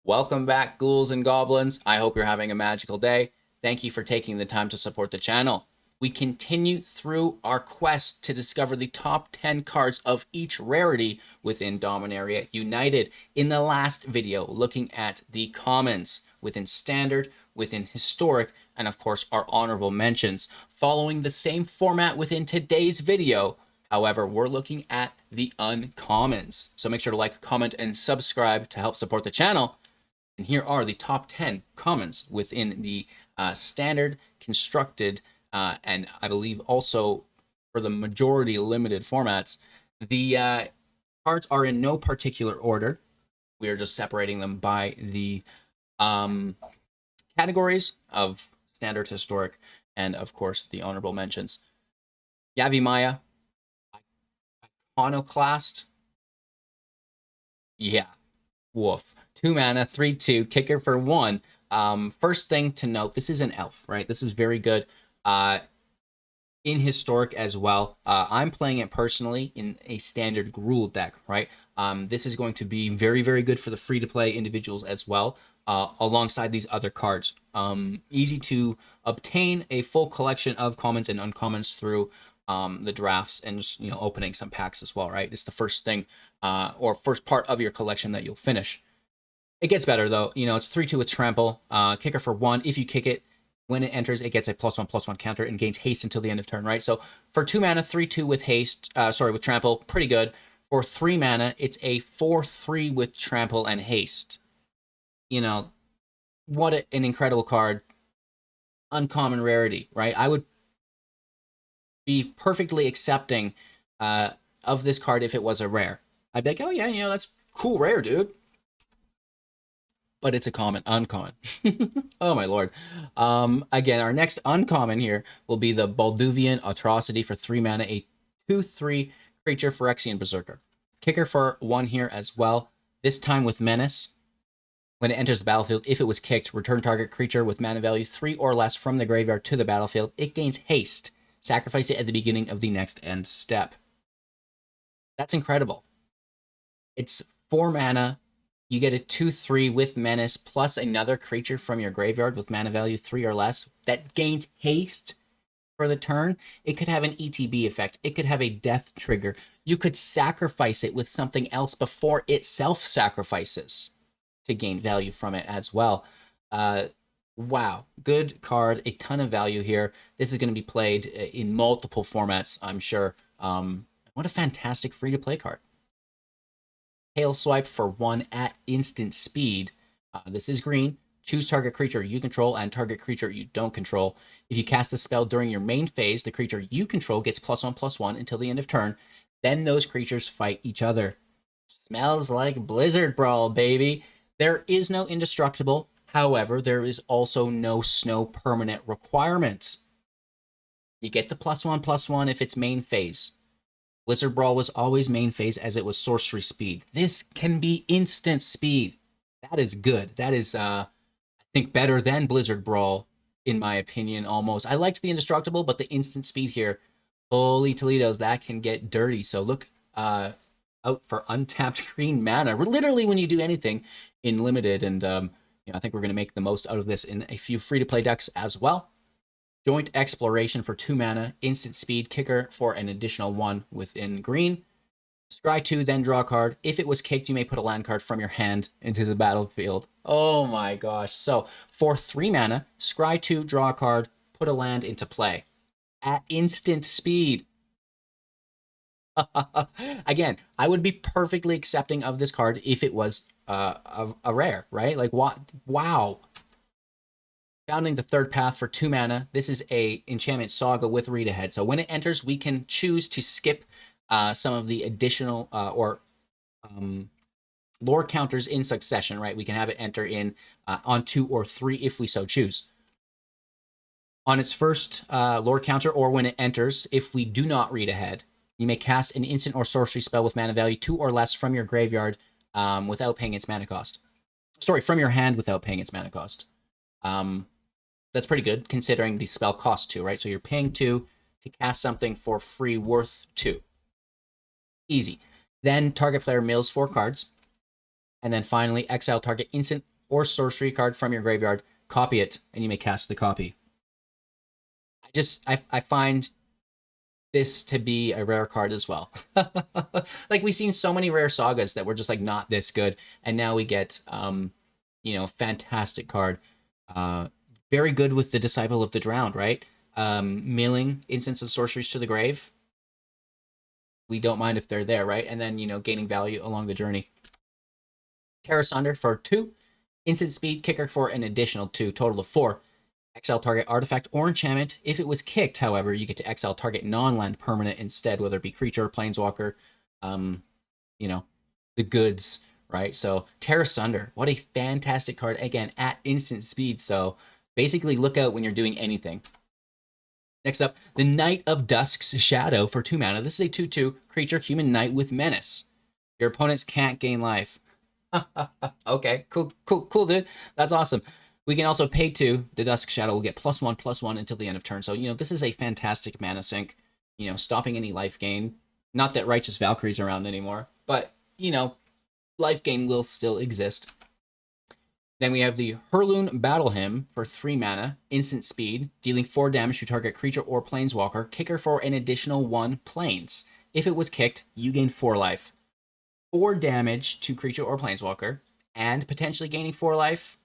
Welcome back, ghouls and goblins. I hope you're having a magical day. Thank you for taking the time to support the channel. We continue through our quest to discover the top 10 cards of each rarity within Dominaria United. In the last video, looking at the commons within Standard, within Historic, and of course our honorable mentions. Following the same format within today's video, however, we're looking at the uncommons. So make sure to like, comment, and subscribe to help support the channel. And here are the top 10 commons within the standard, constructed, and I believe also for the majority limited formats. The cards are in no particular order. We are just separating them by the categories of standard, historic, and of course the honorable mentions. Yavimaya, Iconoclast. Yeah, woof. 2 mana, 3/2, kicker for 1. First thing to note, this is an elf, right? This is very good in historic as well. I'm playing it personally in a standard Gruul deck, right? This is going to be very, very good for the free-to-play individuals as well, alongside these other cards. Easy to obtain a full collection of commons and uncommons through the drafts and just, opening some packs as well, right? It's the first thing or first part of your collection that you'll finish. It gets better, though. It's 3/2 with trample. Kicker for 1. If you kick it, when it enters, it gets a +1/+1 counter and gains haste until the end of turn, right? So for 2 mana, 3/2 with haste, with trample, pretty good. For 3 mana, it's a 4/3 with trample and haste. What an incredible card. Uncommon rarity, right? I would be perfectly accepting of this card if it was a rare. I'd be like, oh yeah, that's cool rare, dude. But it's a uncommon. Oh my lord. Again, our next uncommon here will be the Bolduvian Atrocity for 3 mana, a 2/3 creature, Phyrexian Berserker. Kicker for 1 here as well, this time with Menace. When it enters the battlefield, if it was kicked, return target creature with mana value 3 or less from the graveyard to the battlefield. It gains haste. Sacrifice it at the beginning of the next end step. That's incredible. It's 4 mana. You get a 2/3 with Menace plus another creature from your graveyard with mana value 3 or less that gains haste for the turn. It could have an ETB effect. It could have a death trigger. You could sacrifice it with something else before it self-sacrifices to gain value from it as well. Wow, good card. A ton of value here. This is going to be played in multiple formats, I'm sure. What a fantastic free-to-play card. Tail Swipe for 1 at instant speed. This is green. Choose target creature you control and target creature you don't control. If you cast a spell during your main phase, the creature you control gets +1/+1 until the end of turn. Then those creatures fight each other. Smells like Blizzard Brawl, baby. There is no indestructible. However, there is also no snow permanent requirement. You get the +1/+1 if it's main phase. Blizzard Brawl was always main phase as it was sorcery speed. This can be instant speed. That is good. That is, I think, better than Blizzard Brawl, in my opinion, almost. I liked the indestructible, but the instant speed here, holy Toledo's, that can get dirty. So look out for untapped green mana, literally when you do anything in limited. And I think we're going to make the most out of this in a few free-to-play decks as well. Joint Exploration for 2 mana, instant speed, kicker for an additional 1 within green. Scry 2, then draw a card. If it was kicked, you may put a land card from your hand into the battlefield. Oh my gosh. So for 3 mana, scry 2, draw a card, put a land into play at instant speed. Again, I would be perfectly accepting of this card if it was a rare, right? Like, what? Wow. Founding the Third Path for 2 mana. This is a enchantment saga with read ahead. So when it enters, we can choose to skip some of the additional lore counters in succession, right? We can have it enter in on 2 or 3 if we so choose. On its first lore counter, or when it enters, if we do not read ahead, you may cast an instant or sorcery spell with mana value 2 or less from your graveyard without paying its mana cost. Sorry, from your hand without paying its mana cost. That's pretty good considering the spell costs 2, right? So you're paying 2 to cast something for free worth 2. Easy. Then target player mills 4 cards. And then finally, exile target instant or sorcery card from your graveyard, copy it, and you may cast the copy. I find this to be a rare card as well. Like, we've seen so many rare sagas that were just like not this good, and now we get fantastic card. Very good with the Disciple of the Drowned, right? Milling instants and sorceries to the grave. We don't mind if they're there, right? And then, gaining value along the journey. Terrasander for 2. Instant speed, kicker for an additional 2, total of 4. Exile target artifact or enchantment. If it was kicked, however, you get to exile target non-land permanent instead, whether it be creature, planeswalker, the goods, right? So Terrasander, what a fantastic card, again, at instant speed. So basically look out when you're doing anything. Next up, the Knight of Dusk's Shadow for 2 mana. This is a 2/2 creature, human knight with menace. Your opponents can't gain life. Okay, cool, dude. That's awesome. We can also pay 2. The Dusk Shadow will get +1/+1 until the end of turn. So, this is a fantastic mana sink, stopping any life gain. Not that Righteous Valkyrie's around anymore, but, life gain will still exist. Then we have the Hurlun Battle Hymn for 3 mana, instant speed, dealing 4 damage to target creature or planeswalker, kicker for an additional 1 planes. If it was kicked, you gain 4 life. 4 damage to creature or planeswalker, and potentially gaining 4 life,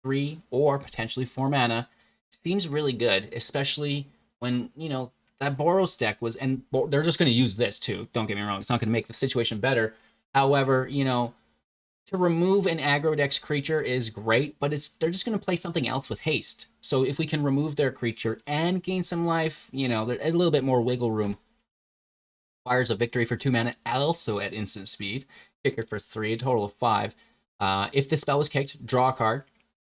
3 or potentially 4 mana. Seems really good, especially when, that Boros deck was, and they're just going to use this too, don't get me wrong, it's not going to make the situation better. However, to remove an aggro deck's creature is great, but they're just going to play something else with haste. So if we can remove their creature and gain some life, a little bit more wiggle room. Fires of Victory for 2 mana, also at instant speed. Kicker for 3, a total of 5. If the spell was kicked, draw a card.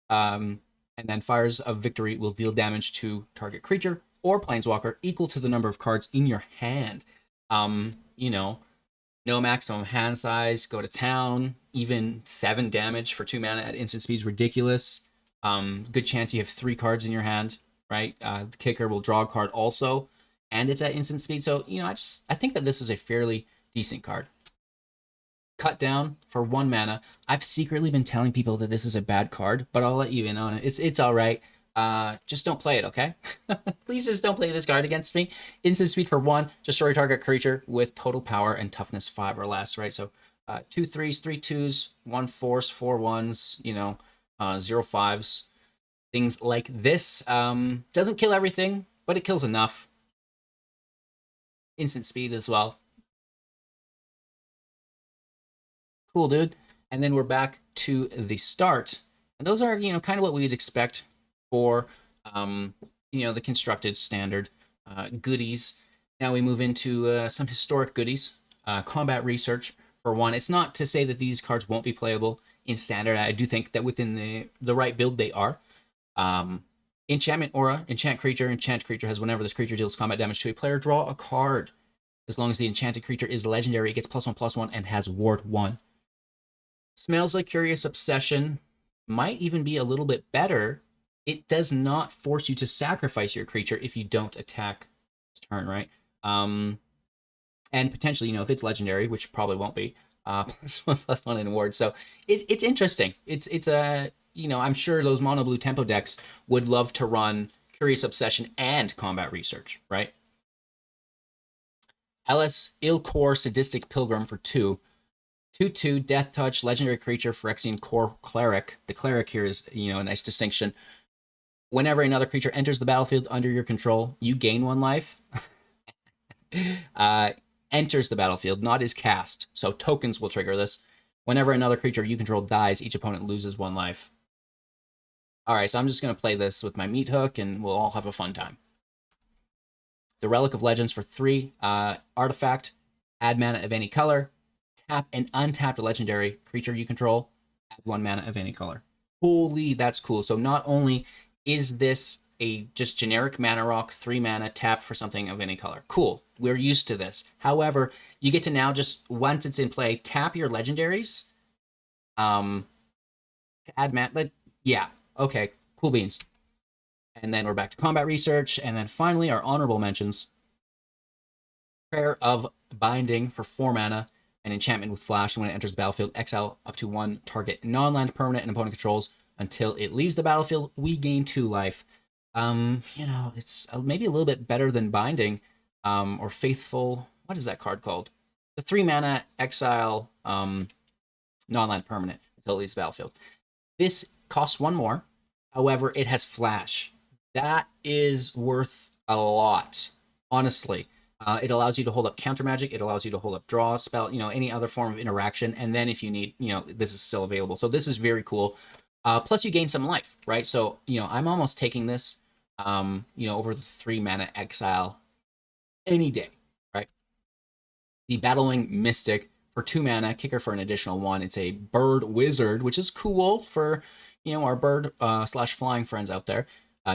And then Fires of Victory will deal damage to target creature or planeswalker equal to the number of cards in your hand. No maximum hand size, go to town. Even 7 damage for 2 mana at instant speed is ridiculous. Good chance you have 3 cards in your hand, right? The kicker will draw a card also, and it's at instant speed. So, I think that this is a fairly decent card. Cut Down for 1 mana. I've secretly been telling people that this is a bad card, but I'll let you in on it. It's all right. Just don't play it, okay? Please just don't play this card against me. Instant speed for 1, destroy target creature with total power and toughness 5 or less, right? So 2 3s, 3 2s, 1 4s, 4 1s, 0 5s, things like this. Doesn't kill everything, but it kills enough. Instant speed as well. Cool, dude. And then we're back to the start. And those are, kind of what we'd expect for, the constructed standard goodies. Now we move into some historic goodies. Combat Research for 1. It's not to say that these cards won't be playable in standard. I do think that within the right build they are. Enchantment Aura, enchant creature has whenever this creature deals combat damage to a player, draw a card. As long as the enchanted creature is legendary, it gets +1/+1 and has ward 1. Smells Like Curious Obsession might even be a little bit better. It does not force you to sacrifice your creature if you don't attack this turn, right? And potentially, if it's legendary, which probably won't be, +1/+1 in ward. So it's interesting. It's a I'm sure those mono blue tempo decks would love to run Curious Obsession and Combat Research, right? Ellis Ilkor Sadistic Pilgrim for 2. 2/2 Death Touch, legendary creature, Phyrexian Core Cleric. The Cleric here is, a nice distinction. Whenever another creature enters the battlefield under your control, you gain 1 life. Enters the battlefield, not is cast. So tokens will trigger this. Whenever another creature you control dies, each opponent loses 1 life. All right, so I'm just going to play this with my meat hook, and we'll all have a fun time. The Relic of Legends for 3. Artifact, add mana of any color. Tap an untapped legendary creature you control. Add 1 mana of any color. Holy, that's cool. So not only is this a just generic mana rock, 3 mana, tap for something of any color. Cool. We're used to this. However, you get to now just, once it's in play, tap your legendaries. To add mana. But yeah. Okay. Cool beans. And then we're back to Combat Research. And then finally, our honorable mentions. Prayer of Binding for 4 mana. an enchantment with flash. When it enters the battlefield, exile up to 1 target non-land permanent an opponent controls until it leaves the battlefield. We gain 2 life. You know, it's maybe a little bit better than Binding, or Faithful. What is that card called? The 3 mana exile non-land permanent until it leaves the battlefield. This costs 1 more. However, it has flash. That is worth a lot, honestly. It allows you to hold up counter magic. It allows you to hold up draw spell, you know, any other form of interaction. And then if you need, you know, this is still available. So this is very cool. Plus you gain some life, right? So, you know, I'm almost taking this, you know, over the 3 mana exile any day, right? The Battling Mystic for 2 mana, kicker for an additional 1. It's a bird wizard, which is cool for, you know, our bird slash flying friends out there.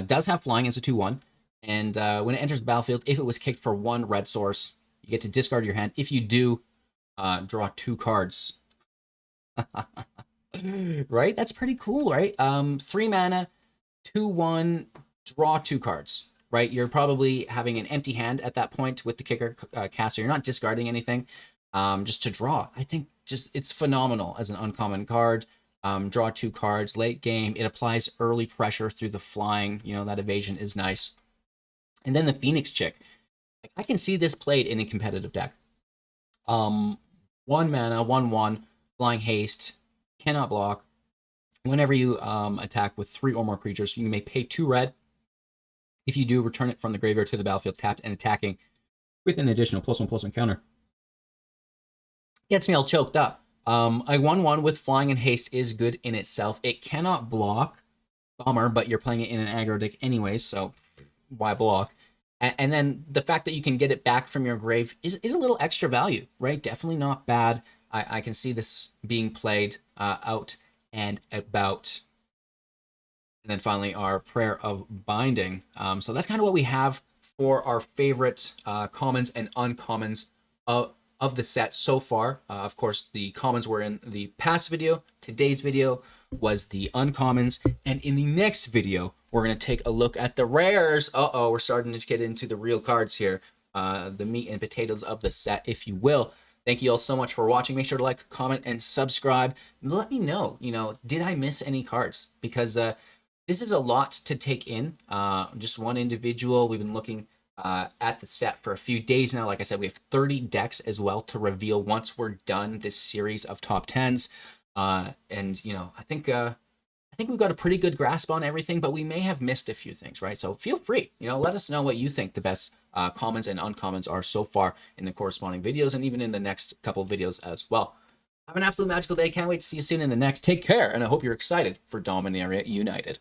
Does have flying as a 2/1. And when it enters the battlefield, if it was kicked for 1 red source, you get to discard your hand. If you do, draw 2 cards. Right? That's pretty cool, right? 3 mana, 2/1, draw 2 cards, right? You're probably having an empty hand at that point with the kicker cast, so you're not discarding anything, just to draw. I think just it's phenomenal as an uncommon card. Draw 2 cards, late game. It applies early pressure through the flying. You know, that evasion is nice. And then the Phoenix Chick. I can see this played in a competitive deck. 1 mana, 1/1, flying haste, cannot block. Whenever you attack with 3 or more creatures, you may pay 2 red. If you do, return it from the graveyard to the battlefield tapped and attacking with an additional +1/+1 counter. Gets me all choked up. A 1/1 with flying and haste is good in itself. It cannot block. Bummer, but you're playing it in an aggro deck anyways, so why block? And then the fact that you can get it back from your grave is a little extra value, right? Definitely not bad. I can see this being played out and about. And then finally, our Prayer of Binding. So that's kind of what we have for our favorite commons and uncommons of the set so far. Of course, the commons were in the past video. Today's video was the uncommons. And in the next video, we're going to take a look at the rares. Uh-oh, we're starting to get into the real cards here. The meat and potatoes of the set, if you will. Thank you all so much for watching. Make sure to like, comment, and subscribe. Let me know, you know, did I miss any cards? Because this is a lot to take in. Just one individual. We've been looking at the set for a few days now. Like I said, we have 30 decks as well to reveal once we're done this series of top 10s. And, you know, I think we've got a pretty good grasp on everything, but we may have missed a few things, right? So feel free, you know, let us know what you think the best commons and uncommons are so far in the corresponding videos and even in the next couple of videos as well. Have an absolute magical day. Can't wait to see you soon in the next. Take care, and I hope you're excited for Dominaria United.